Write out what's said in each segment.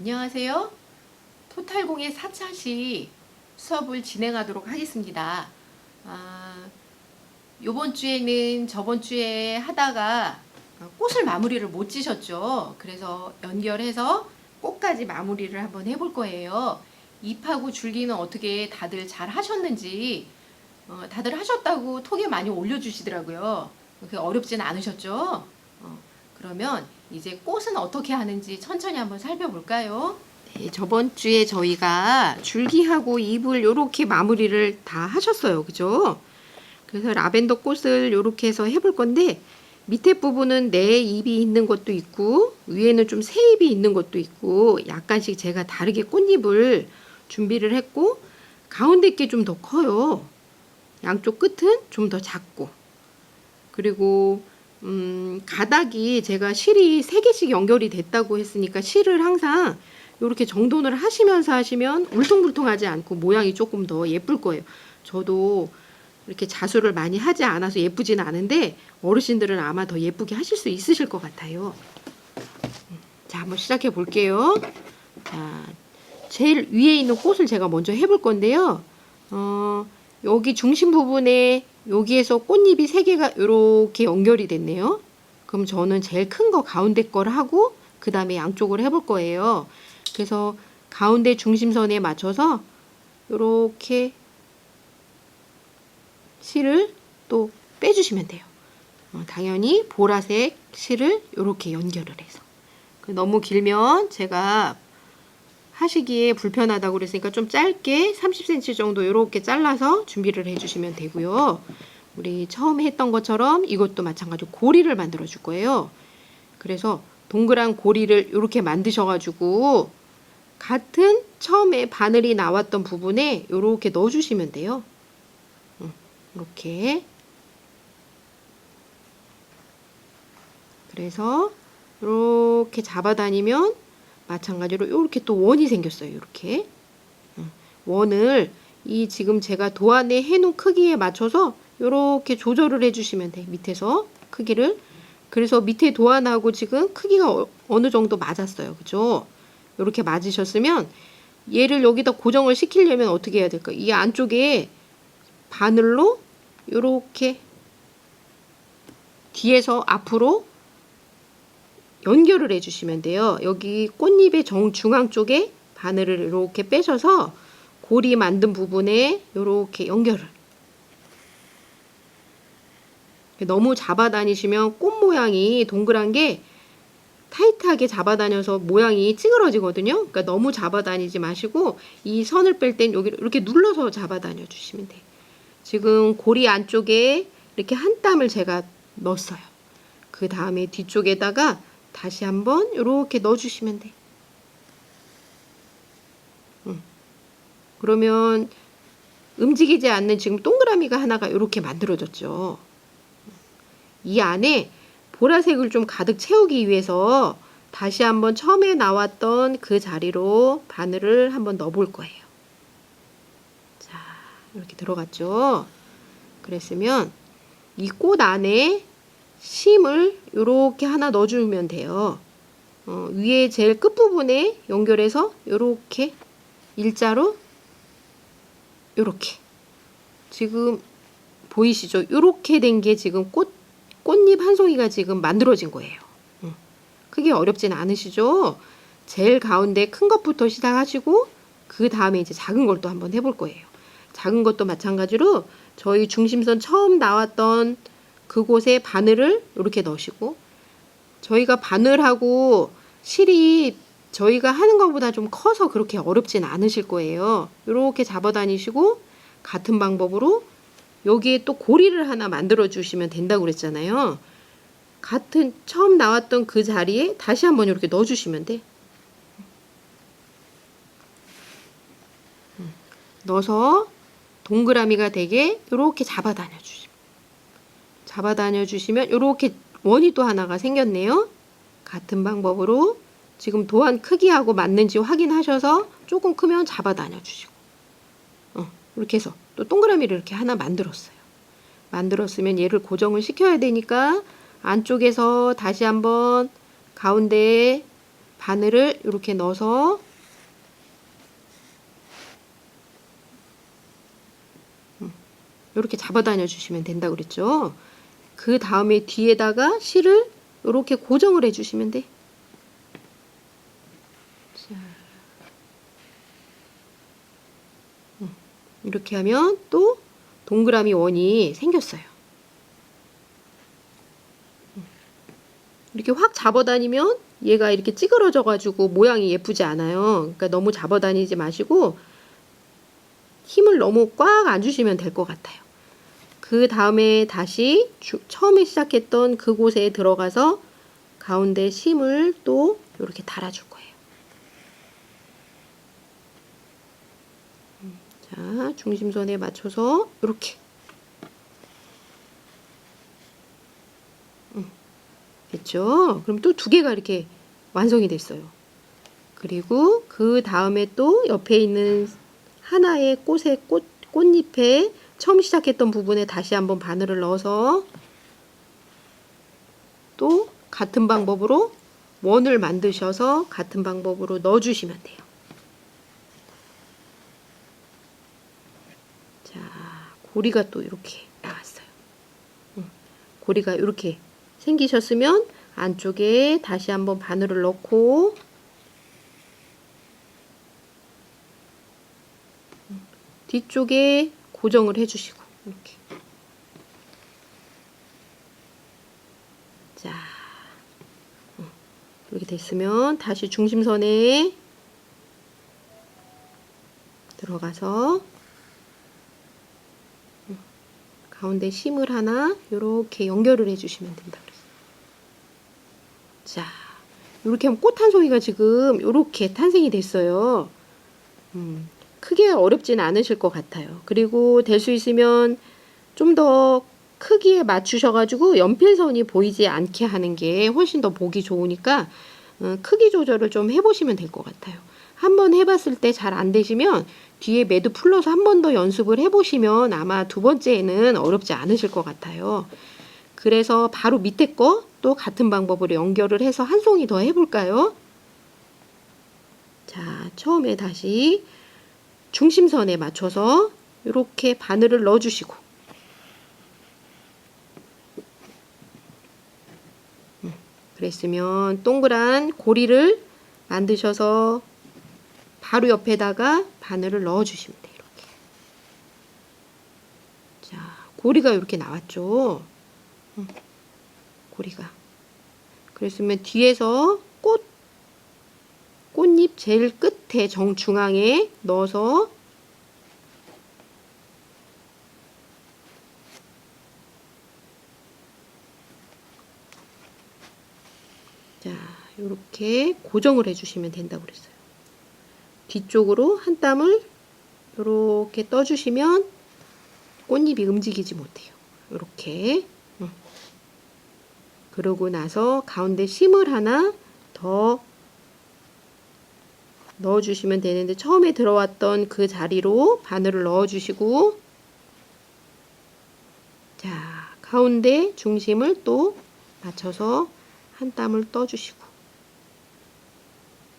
안녕하세요. 토탈공의 4차시 수업을 진행하도록 하겠습니다. 요번 주에는 저번 주에 하다가 꽃을 마무리를 못 지셨죠. 그래서 연결해서 꽃까지 마무리를 한번 해볼 거예요. 잎하고 줄기는 어떻게 다들 잘 하셨는지, 다들 하셨다고 톡에 많이 올려주시더라고요. 그게 어렵진 않으셨죠? 그러면 이제 꽃은 어떻게 하는지 천천히 한번 살펴볼까요? 네, 저번 주에 저희가 줄기하고 잎을 이렇게 마무리를 다 하셨어요. 그죠? 그래서 라벤더 꽃을 이렇게 해서 해볼 건데, 밑에 부분은 네 잎이 있는 것도 있고 위에는 좀 새 잎이 있는 것도 있고 약간씩 제가 다르게 꽃잎을 준비를 했고, 가운데 게 좀 더 커요. 양쪽 끝은 좀 더 작고, 그리고 가닥이 제가 실이 3개씩 연결이 됐다고 했으니까 실을 항상 이렇게 정돈을 하시면서 하시면 울퉁불퉁하지 않고 모양이 조금 더 예쁠 거예요. 저도 이렇게 자수를 많이 하지 않아서 예쁘지는 않은데 어르신들은 아마 더 예쁘게 하실 수 있으실 것 같아요. 자, 한번 시작해 볼게요. 자, 제일 위에 있는 꽃을 제가 먼저 해볼 건데요. 여기 중심 부분에 여기에서 꽃잎이 3개가 이렇게 연결이 됐네요. 그럼 저는 제일 큰 거 가운데 걸 하고 그 다음에 양쪽을 해볼 거예요. 그래서 가운데 중심선에 맞춰서 이렇게 실을 또 빼주시면 돼요. 당연히 보라색 실을 이렇게 연결을 해서. 너무 길면 제가 하시기에 불편하다고 그랬으니까 좀 짧게 30cm 정도 이렇게 잘라서 준비를 해주시면 되고요. 우리 처음에 했던 것처럼 이것도 마찬가지로 고리를 만들어 줄 거예요. 그래서 동그란 고리를 이렇게 만드셔가지고 같은 처음에 바늘이 나왔던 부분에 이렇게 넣어주시면 돼요. 이렇게. 그래서 이렇게 잡아다니면 마찬가지로 이렇게 또 원이 생겼어요. 이렇게 원을 이 지금 제가 도안에 해놓은 크기에 맞춰서 이렇게 조절을 해주시면 돼. 밑에서 크기를. 그래서 밑에 도안하고 지금 크기가 어느 정도 맞았어요. 그죠? 이렇게 맞으셨으면 얘를 여기다 고정을 시키려면 어떻게 해야 될까? 이 안쪽에 바늘로 이렇게 뒤에서 앞으로 연결을 해주시면 돼요. 여기 꽃잎의 정중앙 쪽에 바늘을 이렇게 빼셔서 고리 만든 부분에 이렇게 연결을. 너무 잡아다니시면 꽃 모양이 동그란 게 타이트하게 잡아다녀서 모양이 찌그러지거든요. 그러니까 너무 잡아다니지 마시고 이 선을 뺄 땐 여기 이렇게 눌러서 잡아다녀 주시면 돼요. 지금 고리 안쪽에 이렇게 한 땀을 제가 넣었어요. 그 다음에 뒤쪽에다가 다시 한번 이렇게 넣어주시면 돼. 그러면 움직이지 않는 지금 동그라미가 하나가 이렇게 만들어졌죠. 이 안에 보라색을 좀 가득 채우기 위해서 다시 한번 처음에 나왔던 그 자리로 바늘을 한번 넣어볼 거예요. 자, 이렇게 들어갔죠. 그랬으면 이 꽃 안에 심을 이렇게 하나 넣어주면 돼요. 위에 제일 끝부분에 연결해서 이렇게 일자로 이렇게 지금 보이시죠? 이렇게 된 게 지금 꽃잎 한 송이가 지금 만들어진 거예요. 크게 어렵진 않으시죠? 제일 가운데 큰 것부터 시작하시고 그 다음에 이제 작은 걸 또 한번 해볼 거예요. 작은 것도 마찬가지로 저희 중심선 처음 나왔던 그곳에 바늘을 이렇게 넣으시고, 저희가 바늘하고 실이 저희가 하는 것보다 좀 커서 그렇게 어렵진 않으실 거예요. 이렇게 잡아다니시고 같은 방법으로 여기에 또 고리를 하나 만들어 주시면 된다고 그랬잖아요. 같은 처음 나왔던 그 자리에 다시 한번 이렇게 넣어 주시면 돼. 넣어서 동그라미가 되게 이렇게 잡아다녀 주시면 이렇게 원이 또 하나가 생겼네요. 같은 방법으로 지금 도안 크기하고 맞는지 확인하셔서 조금 크면 잡아다녀 주시고, 이렇게 해서 또 동그라미를 이렇게 하나 만들었어요. 만들었으면 얘를 고정을 시켜야 되니까 안쪽에서 다시 한번 가운데에 바늘을 이렇게 넣어서 이렇게 잡아다녀 주시면 된다고 그랬죠. 그 다음에 뒤에다가 실을 이렇게 고정을 해주시면 돼. 자, 이렇게 하면 또 동그라미 원이 생겼어요. 이렇게 확 잡아다니면 얘가 이렇게 찌그러져 가지고 모양이 예쁘지 않아요. 그러니까 너무 잡아다니지 마시고 힘을 너무 꽉 안 주시면 될 것 같아요. 그 다음에 다시 처음에 시작했던 그곳에 들어가서 가운데 심을 또 이렇게 달아줄 거예요. 자, 중심선에 맞춰서 이렇게. 됐죠? 그럼 또 두 개가 이렇게 완성이 됐어요. 그리고 그 다음에 또 옆에 있는 하나의 꽃잎에 처음 시작했던 부분에 다시 한번 바늘을 넣어서 또 같은 방법으로 원을 만드셔서 같은 방법으로 넣어주시면 돼요. 자, 고리가 또 이렇게 나왔어요. 고리가 이렇게 생기셨으면 안쪽에 다시 한번 바늘을 넣고 뒤쪽에 고정을 해주시고 이렇게. 자, 이렇게 됐으면 다시 중심선에 들어가서 가운데 심을 하나 이렇게 연결을 해주시면 된다 그랬어요. 자, 이렇게 하면 꽃 한 송이가 지금 이렇게 탄생이 됐어요. 크게 어렵지는 않으실 것 같아요. 그리고 될 수 있으면 좀 더 크기에 맞추셔가지고 연필선이 보이지 않게 하는 게 훨씬 더 보기 좋으니까 크기 조절을 좀 해보시면 될 것 같아요. 한번 해봤을 때 잘 안 되시면 뒤에 매드 풀러서 한 번 더 연습을 해보시면 아마 두 번째에는 어렵지 않으실 것 같아요. 그래서 바로 밑에 거 또 같은 방법으로 연결을 해서 한 송이 더 해볼까요? 자, 처음에 다시 중심선에 맞춰서 이렇게 바늘을 넣어주시고 그랬으면 동그란 고리를 만드셔서 바로 옆에다가 바늘을 넣어주시면 돼요. 이렇게. 자, 고리가 이렇게 나왔죠. 고리가. 그랬으면 뒤에서 꽃잎 제일 끝에 정중앙에 넣어서 자, 이렇게 고정을 해주시면 된다고 그랬어요. 뒤쪽으로 한 땀을 이렇게 떠주시면 꽃잎이 움직이지 못해요. 이렇게. 그러고 나서 가운데 심을 하나 더 넣어주시면 되는데 처음에 들어왔던 그 자리로 바늘을 넣어주시고 자, 가운데 중심을 또 맞춰서 한 땀을 떠주시고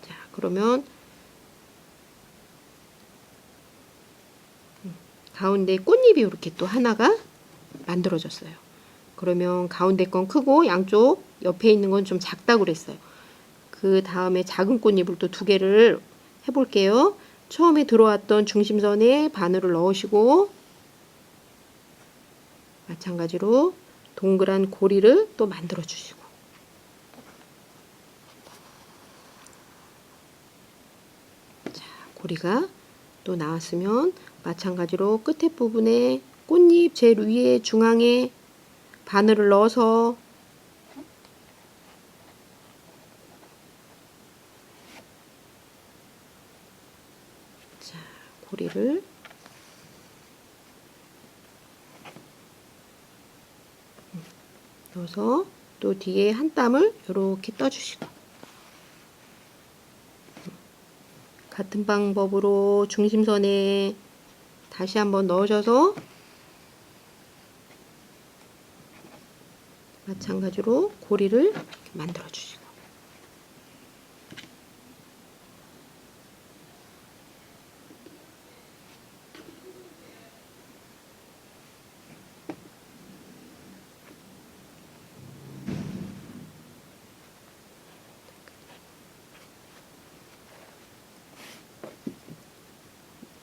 자, 그러면 가운데 꽃잎이 이렇게 또 하나가 만들어졌어요. 그러면 가운데 건 크고 양쪽 옆에 있는 건 좀 작다고 그랬어요. 그 다음에 작은 꽃잎을 또 두 개를 해볼게요. 처음에 들어왔던 중심선에 바늘을 넣으시고 마찬가지로 동그란 고리를 또 만들어 주시고 자, 고리가 또 나왔으면 마찬가지로 끝에 부분에 꽃잎 제일 위에 중앙에 바늘을 넣어서 자, 고리를 넣어서 또 뒤에 한 땀을 이렇게 떠주시고 같은 방법으로 중심선에 다시 한번 넣으셔서 마찬가지로 고리를 만들어 주시고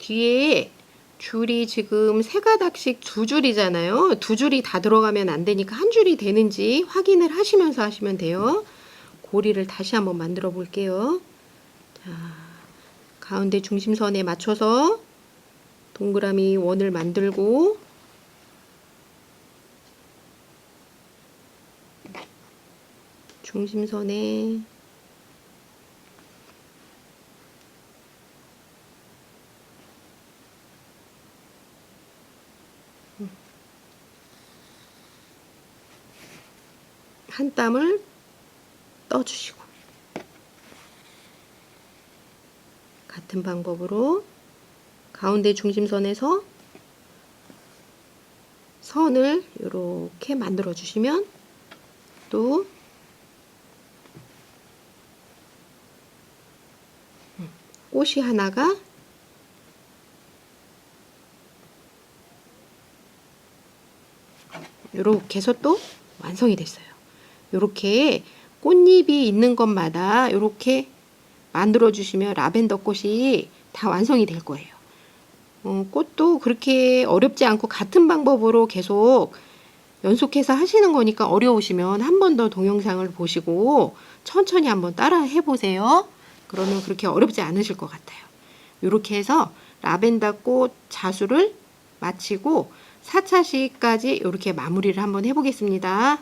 뒤에 줄이 지금 3가닥씩 2줄이잖아요. 2줄이 다 들어가면 안 되니까 한 줄이 되는지 확인을 하시면서 하시면 돼요. 고리를 다시 한번 만들어 볼게요. 자, 가운데 중심선에 맞춰서 동그라미 원을 만들고 중심선에 한 땀을 떠주시고 같은 방법으로 가운데 중심선에서 선을 이렇게 만들어 주시면 또 꽃이 하나가 이렇게 해서 또 완성이 됐어요. 이렇게 꽃잎이 있는 것마다 이렇게 만들어 주시면 라벤더 꽃이 다 완성이 될 거예요. 꽃도 그렇게 어렵지 않고 같은 방법으로 계속 연속해서 하시는 거니까 어려우시면 한 번 더 동영상을 보시고 천천히 한번 따라 해보세요. 그러면 그렇게 어렵지 않으실 것 같아요. 이렇게 해서 라벤더 꽃 자수를 마치고 4차시까지 이렇게 마무리를 한번 해보겠습니다.